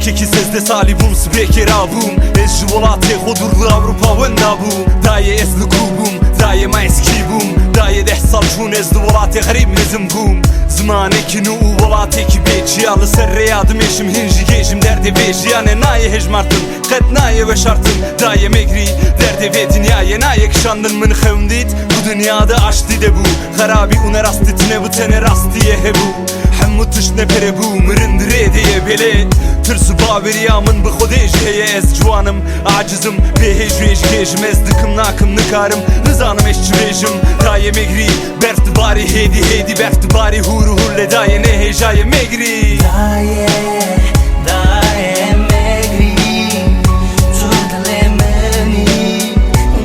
Keki sezde salibum speker album Ez живолате ходурлы Авропа вендабум Daje esli klubum, daje majski bum Daje deh salçun ez живолате gharib mezim gum Zmane kinu u volate ki beçi Alı serre yadım eşim hinji gejim Derde beji yane naye hejmartın Qed naye ve şartın Daje megri derde ve dünyaya naye kişandın Min xevndit bu dünyada aşti de bu Kharabi une rastitine bu tene rastiye hebu Hemmu tışne pere bu mırındire diye bele Tırsı baveriyamın bu khodeş heye ez juanım Acizim behejveş gejim ez dıkım nakım nıkarım Rızanım eşçi bejim Daye megri berfti bari hedi berfti bari huru hulle daye ne hejaye megri Daye megri Turdale meni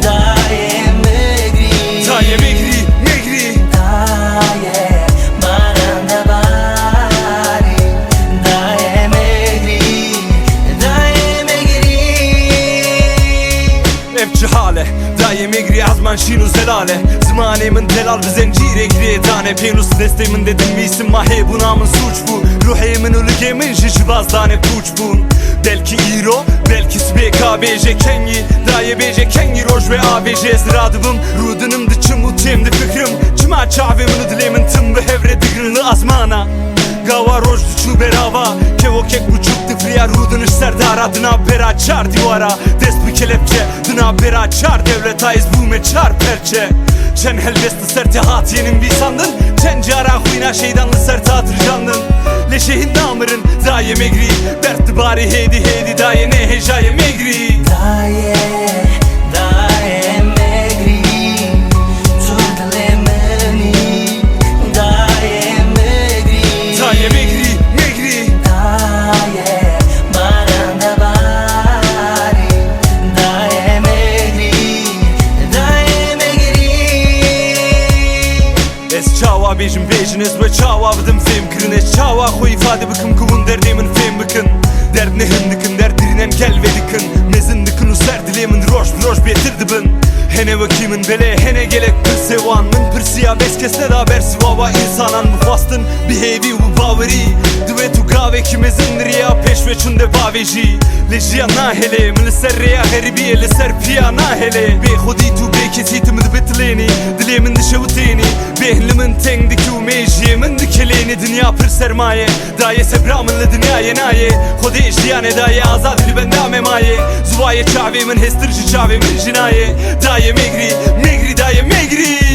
Daye megri Daye megri Daye baranda bari Daye megri Evçi hale Daye megri azman şinu zelale Zmanemin telal bir zencire gire tane Penus destemin dedim misin mahe bu namın suç bu Ruhemin ülkemin jijvazdane puç bun Belki iro, belki SBKBJ kengi Daye BJ kengi roj ve ABJ Ziradıbım, rudunum dıçım utemdi fikrim Cima çavemin dilemin tım ve hevre digrinli azmana Gava roj dıçu berava Kevo kek bu çıktı friya rudun serdara Dına bera çar divara Dest bir kelepçe Dına bera çar devlet aiz bume çar perçe Çen helbesti serte hatiyenin bir sandın Çen cara huyna şeydanlı serte hatırcandın Leşehin damırın daye megri Berti bari hedi daye ne hejaye megri Daye megri Turdale meni Daye megri Daye megri Daye baranda bari Daye megri Ez çava bejim bejiniz ve çava vıdım fem kırın Ez çava koy ifade bıkım kuvun derdimin fem bıkın Derd ne hındıkın derdirinen gel ve dikın Mezin dıkın user dilemin roj betirdi bin Hene vakimin bele hene gelek bir sevan Min pırsiya beskesne da bersi vava insanan bu fastın Behavi bu baveri Duetu gave ki mezin riya peşveçunde baveji Lejiya na hele min ser riya garibiye li ser piya na hele Be khudi tu be kesitim dbetleni Dilemin dışavuteni Behlimin tengdiki u mejiyemin dikeleni Dünya pır sermaye Daye sebramınlı dünyaya naye Khode işliyane daye azad li bendame maye Zuvaye çavemin hestirci çavemin jinaye Daye megri daye megri